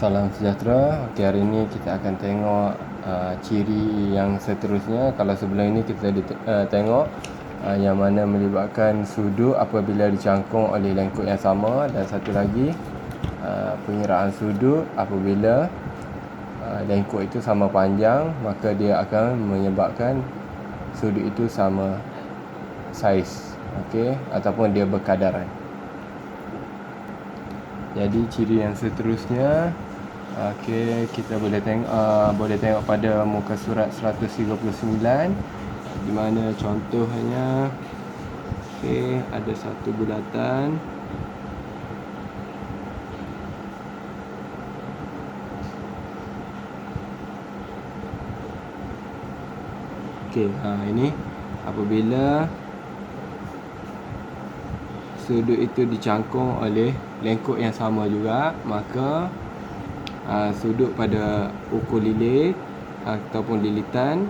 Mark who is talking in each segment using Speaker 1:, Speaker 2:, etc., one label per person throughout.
Speaker 1: Salam sejahtera. Okey, hari ini kita akan tengok ciri yang seterusnya. Kalau sebelum ini kita tengok yang mana melibatkan sudut apabila dicangkung oleh lengkuk yang sama, dan satu lagi pengiraan sudut apabila lengkuk itu sama panjang, maka dia akan menyebabkan sudut itu sama saiz, okey, ataupun dia berkadaran. Jadi ciri yang seterusnya, okey, kita boleh tengok pada muka surat 139, di mana contohnya, okey, ada satu bulatan. Okey, ini apabila sudut itu dicangkung oleh lengkuk yang sama juga, maka sudut pada ukur lilit ataupun lilitan,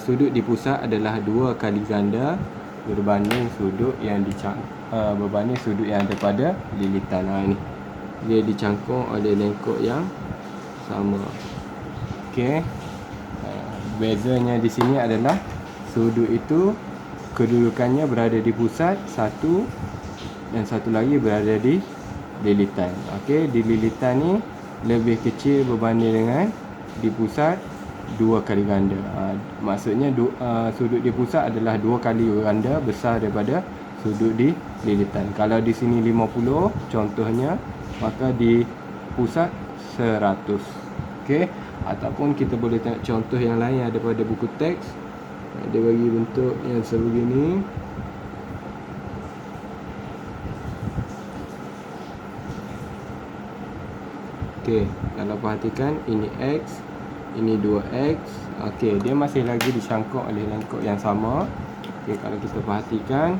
Speaker 1: sudut di pusat adalah 2 kali ganda berbanding sudut yang berbanding sudut yang ada pada lilitan. Ini dia dicangkung oleh lengkuk yang sama. Okey, bezanya di sini adalah sudut itu kedudukannya berada di pusat satu, dan satu lagi berada di lilitan. Okey, di lilitan ni lebih kecil berbanding dengan di pusat 2 kali ganda. Maksudnya sudut di pusat adalah 2 kali ganda besar daripada sudut di lilitan. Kalau di sini 50 contohnya, maka di pusat 100. Okey, ataupun kita boleh tengok contoh yang lain ada pada buku teks. Dia bagi bentuk yang sebegini. Okey, kalau perhatikan, ini X, ini 2X. Okey, dia masih lagi dicangkung oleh lengkuk yang sama. Okey, kalau kita perhatikan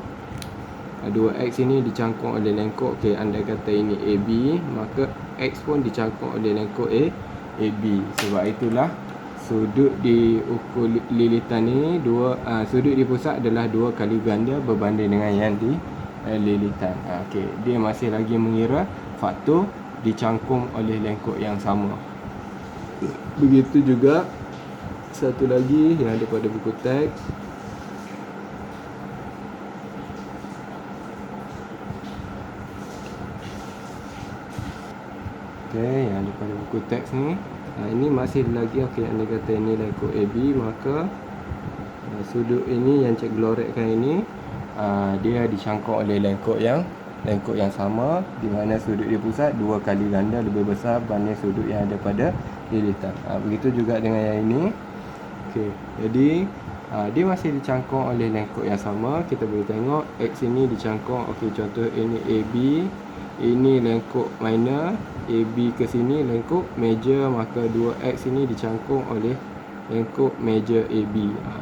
Speaker 1: 2X ini dicangkung oleh lengkuk, okey, andai kata ini AB, maka X pun dicangkung oleh lengkuk AB. Sebab itulah sudut di ukur lilitan ni sudut di pusat adalah 2 kali ganda berbanding dengan yang di lilitan. Okey, dia masih lagi mengira faktor dicangkung oleh lengkuk yang sama. Begitu juga satu lagi yang ada pada buku teks. Okey, yang ada pada buku teks ni, ini masih lagi, okey, anda kata ini lengkuk AB, maka sudut ini yang Cikgu lorekkan ini, dia dicangkung oleh lengkuk yang sama, di mana sudut di pusat 2 kali ganda lebih besar berbanding sudut yang ada pada lilitan. Begitu juga dengan yang ini. Okey, jadi dia masih dicangkung oleh lengkuk yang sama. Kita boleh tengok X ini dicangkung, okey, contoh ini AB, ini lengkuk minor, AB ke sini lengkuk major, maka 2X ini dicangkung oleh lengkuk major AB.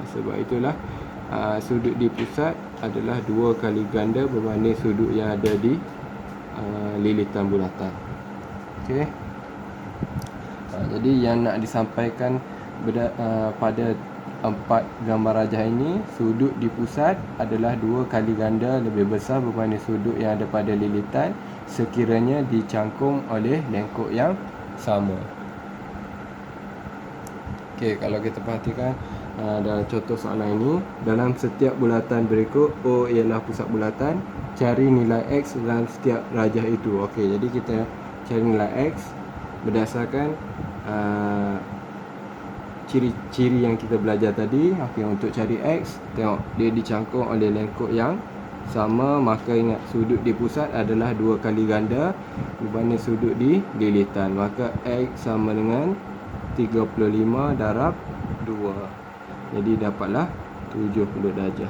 Speaker 1: Sebab itulah sudut di pusat adalah 2 kali ganda berbanding sudut yang ada di lilitan bulatan. Okey. Jadi yang nak disampaikan pada 4 gambar rajah ini, sudut di pusat adalah 2 kali ganda lebih besar berbanding sudut yang ada pada lilitan sekiranya dicangkung oleh lengkuk yang sama. Okey, kalau kita perhatikan dalam contoh soalan ini, dalam setiap bulatan berikut O ialah pusat bulatan, cari nilai X dalam setiap rajah itu. Okey, jadi kita cari nilai X berdasarkan ciri-ciri yang kita belajar tadi. Okey, untuk cari X, tengok dia dicangkung oleh lengkuk yang sama, maka ingat sudut di pusat adalah 2 kali ganda berbanding sudut di lilitan, maka X sama dengan 35 darab 2. Jadi dapatlah 70 darjah.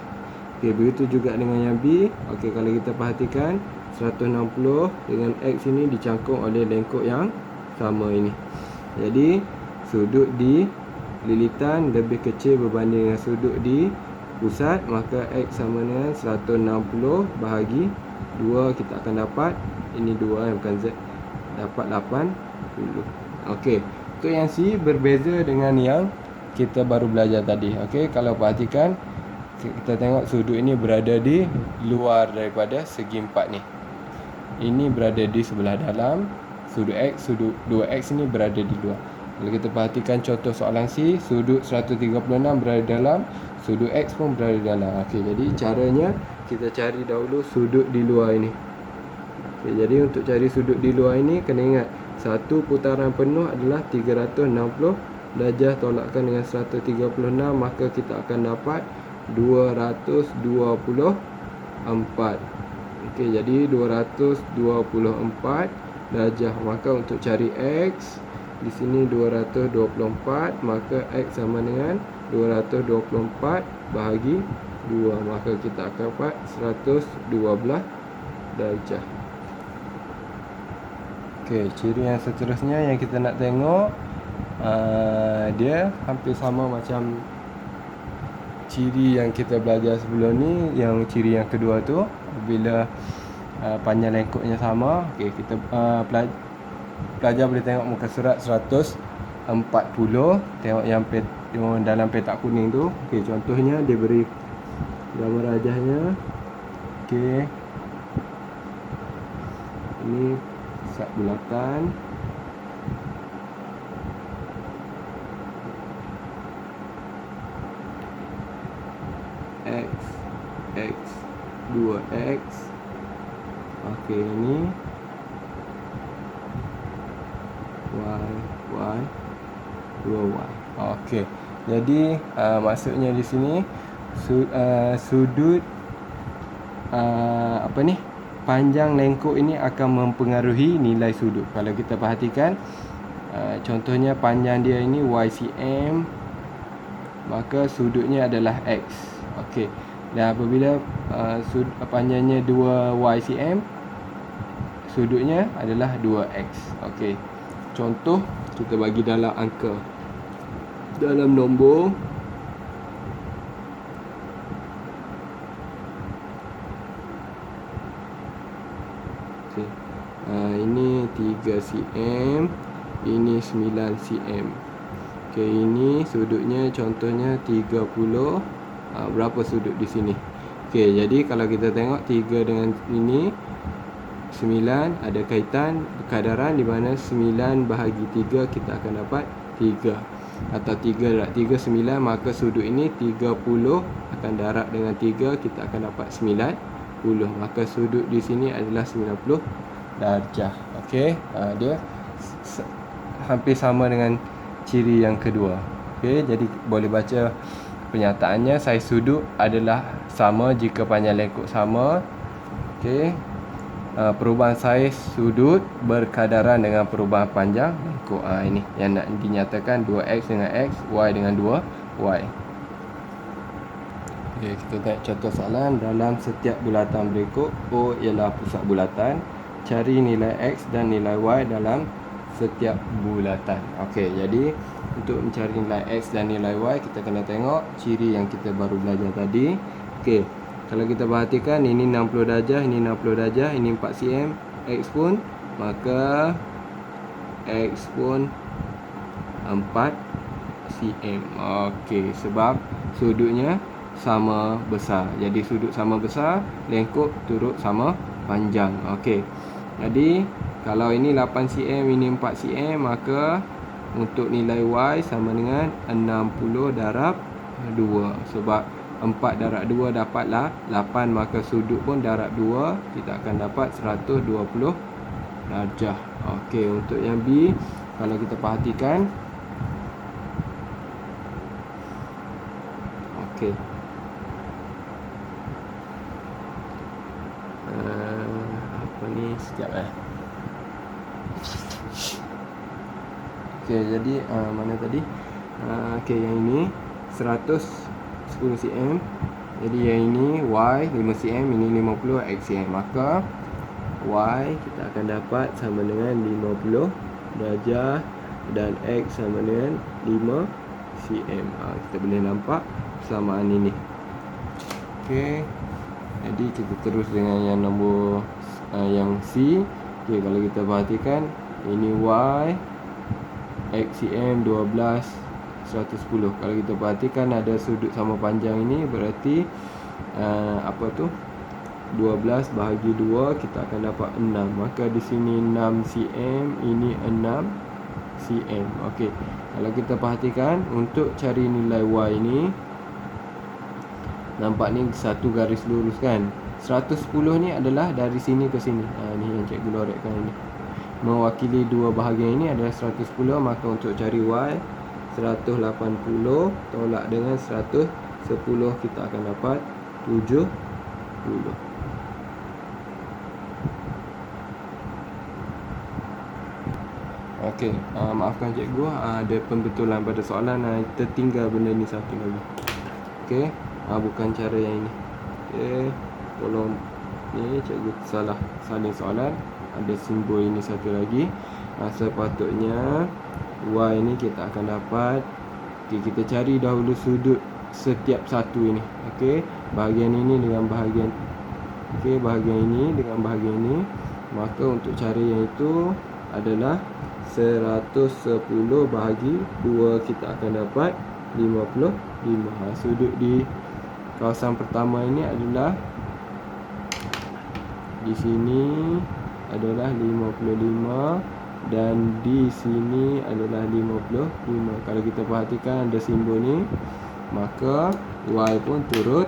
Speaker 1: Okey, begitu juga dengan yang B. Okey, kalau kita perhatikan 160 dengan X ini dicangkung oleh lengkuk yang sama ini. Jadi sudut di lilitan lebih kecil berbanding dengan sudut di pusat, maka X sama dengan 160 bahagi 2. Kita akan dapat, ini 2 yang bukan Z, dapat 80. Okey, untuk yang C berbeza dengan yang kita baru belajar tadi. Okey, kalau perhatikan, kita tengok sudut ini berada di luar daripada segi 4 ni. Ini berada di sebelah dalam, sudut X, sudut 2X ni berada di luar. Kalau kita perhatikan contoh soalan C, sudut 136 berada dalam, sudut X pun berada dalam. Okey, jadi caranya kita cari dahulu sudut di luar ini. Okey, jadi untuk cari sudut di luar ini, kena ingat satu putaran penuh adalah 360 darjah tolakkan dengan 136, maka kita akan dapat 224. Okey, jadi 224 darjah. Maka untuk cari X di sini 224, maka X sama dengan 224 bahagi 2, maka kita akan dapat 112 darjah. Okey, ciri yang seterusnya yang kita nak tengok, dia hampir sama macam ciri yang kita belajar sebelum ni. Yang ciri yang kedua tu, bila panjang lengkuknya sama. Okey, kita pelajar boleh tengok muka surat 140. Tengok yang dalam petak kuning tu. Okey, contohnya dia beri gambar rajahnya. Okey, ini pusat bulatan. X, X, 2X. Okey, ini Y, Y, 2Y. Okey, jadi maksudnya di sini sudut panjang lengkuk ini akan mempengaruhi nilai sudut. Kalau kita perhatikan, contohnya panjang dia ini YCM, maka sudutnya adalah X. Okey, dan apabila panjangnya 2YCM, sudutnya adalah 2X. Okey, contoh kita bagi dalam angka, dalam nombor. Okey, ini 3cm, ini 9cm. Okey, ini sudutnya contohnya 30. Berapa sudut di sini? Okey, jadi kalau kita tengok 3 dengan ini 9 ada kaitan perkadaran, di mana 9 bahagi 3 kita akan dapat 3, atau 3 darab 3 9, maka sudut ini 30 akan darab dengan 3, kita akan dapat 90, maka sudut di sini adalah 90 darjah. Okey, dia hampir sama dengan ciri yang kedua. Okey, jadi boleh baca pernyataannya, saiz sudut adalah sama jika panjang lengkuk sama. Okey, perubahan saiz sudut berkadaran dengan perubahan panjang lengkuk. Ini yang nak dinyatakan 2X dengan X, Y dengan 2Y. Okey, kita tengok contoh soalan. Dalam setiap bulatan berikut, O ialah pusat bulatan. Cari nilai X dan nilai Y dalam setiap bulatan. Okey, jadi untuk mencari nilai X dan nilai Y, kita kena tengok ciri yang kita baru belajar tadi. Okey, kalau kita perhatikan, ini 60 darjah, ini 60 darjah, ini 4cm, X pun, maka X pun 4cm. Okey, sebab sudutnya sama besar. Jadi sudut sama besar, lengkuk turut sama panjang. Okey, jadi kalau ini 8cm, ini 4cm, maka untuk nilai Y sama dengan 60 darab 2. Sebab 4 darab 2 dapatlah 8, maka sudut pun darab 2, kita akan dapat 120 darjah. Okey, untuk yang B, kalau kita perhatikan, okey, apa ni, sekejap Okey, jadi mana tadi? Okey, yang ini 110 cm. Jadi yang ini Y 5 cm, ini 50 xcm. Maka Y kita akan dapat sama dengan 50 darjah dan X sama dengan 5 cm. Kita boleh nampak persamaan ini. Okey, jadi kita terus dengan yang nombor yang C. Okey, kalau kita perhatikan, ini Y XCM 12 110. Kalau kita perhatikan ada sudut sama panjang ini, berarti apa tu, 12 bahagi 2 kita akan dapat 6. Maka di sini 6 cm, ini 6 cm. Okey. Kalau kita perhatikan untuk cari nilai y ni, nampak ni satu garis lurus kan. 110 ni adalah dari sini ke sini. Ni yang cikgu lorekkan ini. Mewakili dua bahagian ini adalah 110, maka untuk cari y 180 tolak dengan 110 kita akan dapat 70. Okey, maafkan cikgu, ada pembetulan pada soalan, tertinggal benda ni satu lagi. Okey, bukan cara yang ini. Okey, tolong ni cikgu salah salin soalan. Ada simbol ini satu lagi. Sepatutnya y ni kita akan dapat, kita cari dahulu sudut setiap satu ini. Okey, bahagian ini dengan bahagian, bahagian ini dengan bahagian ini. Maka untuk cari yang itu adalah 110 bahagi 2 kita akan dapat 55. Sudut di kawasan pertama ini adalah di sini adalah 55 dan di sini adalah 55. Kalau kita perhatikan ada simbol ni, maka y pun turut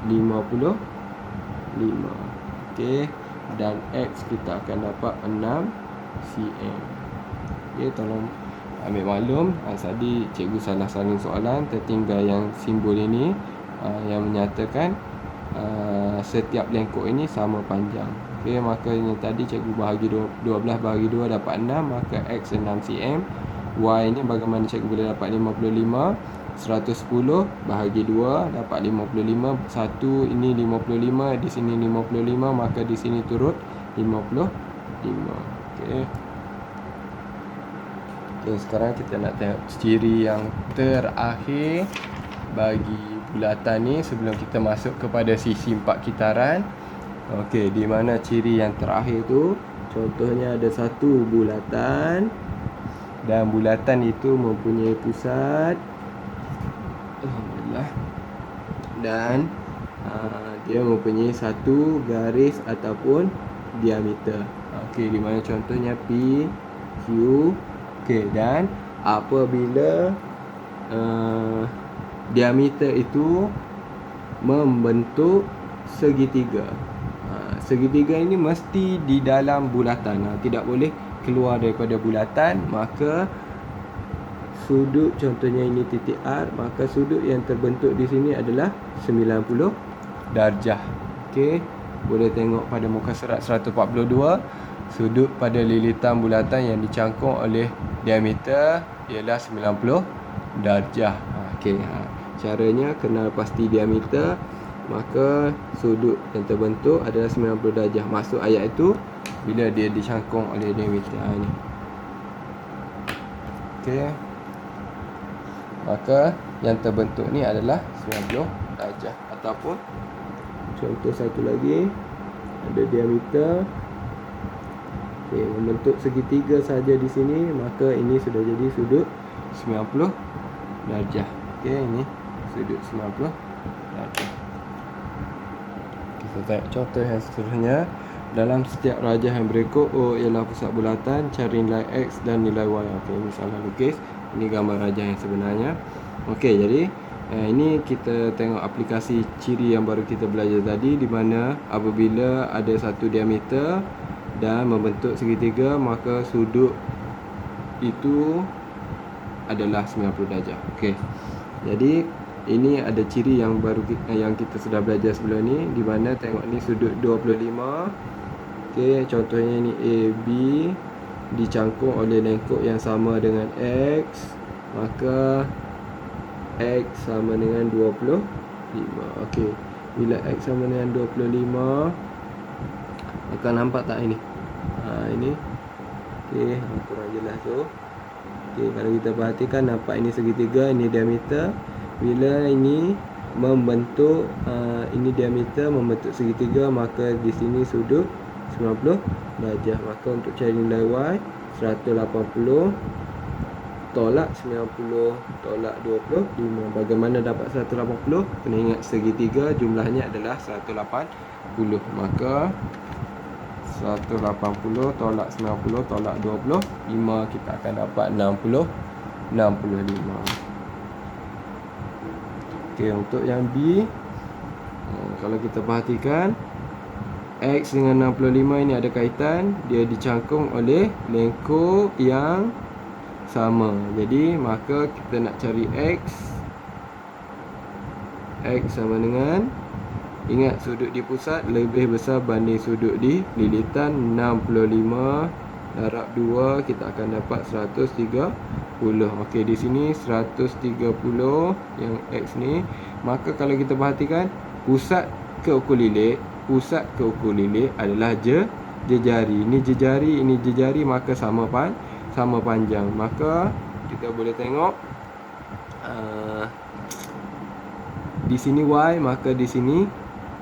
Speaker 1: 55. Okey, dan x kita akan dapat 6 cm. Okey, tolong ambil maklum, tadi cikgu salah salin soalan, tertinggal yang simbol ini yang menyatakan setiap lengkok ini sama panjang. Okey, maka yang tadi cikgu bahagi 12 bahagi 2 dapat 6, maka x 6 cm. Y ini bagaimana cikgu boleh dapat 55? 110 bahagi 2 dapat 55. Satu ini 55, di sini 55, maka di sini turut 55. Okey. Okey, sekarang kita nak tengok ciri yang terakhir bagi bulatan ni sebelum kita masuk kepada sisi 4 kitaran. Okey, di mana ciri yang terakhir tu, contohnya ada satu bulatan dan bulatan itu mempunyai pusat, alhamdulillah, dan dia mempunyai satu garis ataupun diameter. Okey, di mana contohnya P, Q. Okey, dan apabila diameter itu membentuk segitiga, segitiga ini mesti di dalam bulatan, tidak boleh keluar daripada bulatan. Maka sudut, contohnya ini titik R, maka sudut yang terbentuk di sini adalah 90 darjah. Okey, boleh tengok pada muka surat 142, sudut pada lilitan bulatan yang dicangkung oleh diameter ialah 90 darjah. Okey, caranya kenal pasti diameter, maka sudut yang terbentuk adalah 90 darjah. Maksud ayat itu bila dia dicangkung oleh diameter ni. Okey, maka yang terbentuk ni adalah 90 darjah. Ataupun contoh satu lagi, ada diameter, okey, membentuk segitiga saja di sini, maka ini sudah jadi sudut 90 darjah. Okey, ini sudut 90 darjah. Kita tengok contoh yang seterusnya. Dalam setiap rajah yang berikut, O ialah pusat bulatan, cari nilai X dan nilai Y. Okey, ini salah lukis. Ini gambar rajah yang sebenarnya. Okey, jadi ini kita tengok aplikasi ciri yang baru kita belajar tadi, di mana apabila ada satu diameter dan membentuk segitiga, maka sudut itu adalah 90 darjah. Okey, jadi ini ada ciri yang baru yang kita sudah belajar sebelum ni, di mana tengok ni sudut 25. Okey, contohnya ini AB dicangkung oleh lengkok yang sama dengan X, maka X sama dengan 25. Okey, bila X sama dengan 25, akan nampak tak ini? Ini. Okey, kurang jelas tu. Okey, kalau kita perhatikan, nampak ini segitiga, ini diameter. Bila ini membentuk ini diameter membentuk segitiga, maka di sini sudut 90 darjah. Maka untuk cari nilai Y 180 tolak 90 tolak 25. Bagaimana dapat 180? Kena ingat segitiga jumlahnya adalah 180. Maka 180 tolak 90 tolak 25, kita akan dapat 65. Okey, untuk yang B, kalau kita perhatikan X dengan 65 ini ada kaitan, dia dicangkung oleh lengkuk yang sama. Jadi maka kita nak cari X sama dengan, ingat sudut di pusat lebih besar banding sudut di lilitan. 65 darab 2, kita akan dapat 130. Okey, di sini 130 yang X ni. Maka kalau kita perhatikan pusat ke ukur lilit adalah jejari. Ini jejari, ini jejari, maka sama panjang. Maka kita boleh tengok di sini Y, maka di sini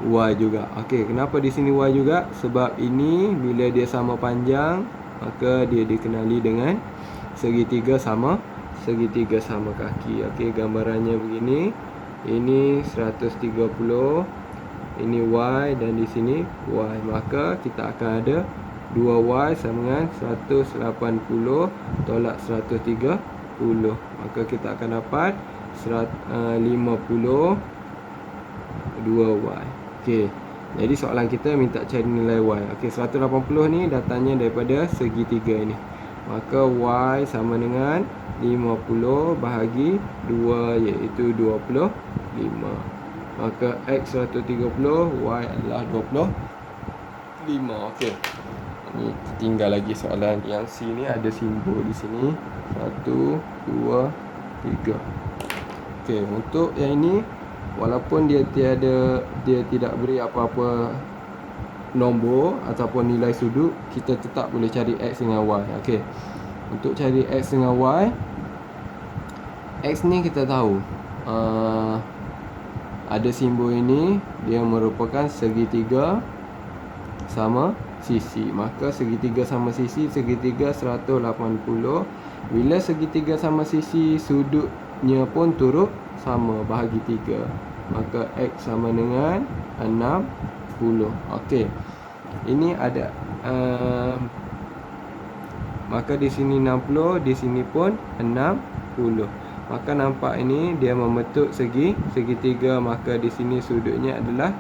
Speaker 1: Y juga. Okey, kenapa di sini Y juga? Sebab ini bila dia sama panjang, maka dia dikenali dengan segitiga sama kaki. Okey, gambarannya begini. Ini 130, ini Y, dan di sini Y. Maka kita akan ada 2Y sama dengan 180 tolak 130. Maka kita akan dapat 52Y. Okey, jadi soalan kita minta cari nilai Y. Okey, 180 ni datangnya daripada segitiga ini. Maka Y sama dengan 50 bahagi 2, iaitu 25. Maka X 130, Y adalah 25. Okey, ini tinggal lagi soalan yang C ni, ada simbol di sini 1, 2, 3. Okey, untuk yang ini walaupun dia tidak beri apa-apa nombor ataupun nilai sudut, kita tetap boleh cari X dengan Y. Okey, untuk cari X dengan Y, X ni kita tahu ada simbol ini, dia merupakan segitiga sama sisi. Maka segitiga sama sisi, segitiga 180. Bila segitiga sama sisi, sudutnya pun turut sama, bahagi 3. Maka X sama dengan 60. Okey, ini ada maka di sini 60, di sini pun 60. Maka nampak ini dia membentuk segitiga. Maka di sini sudutnya adalah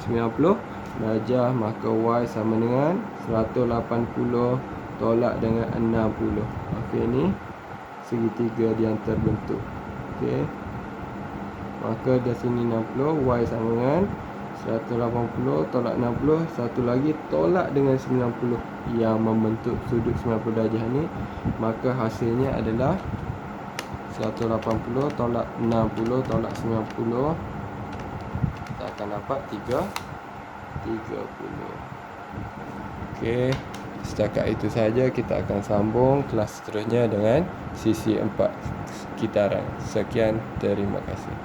Speaker 1: 90 darjah. Maka Y sama dengan 180 tolak dengan 60. Okey, ini segitiga yang terbentuk. Okey, maka di sini 60, Y sama dengan 180 tolak 60, satu lagi tolak dengan 90 yang membentuk sudut 90 darjah ni. Maka hasilnya adalah 180 tolak 60 tolak 90, kita akan dapat 30. Okey, setakat itu saja. Kita akan sambung kelas seterusnya dengan sisi 4 sekitaran. Sekian, terima kasih.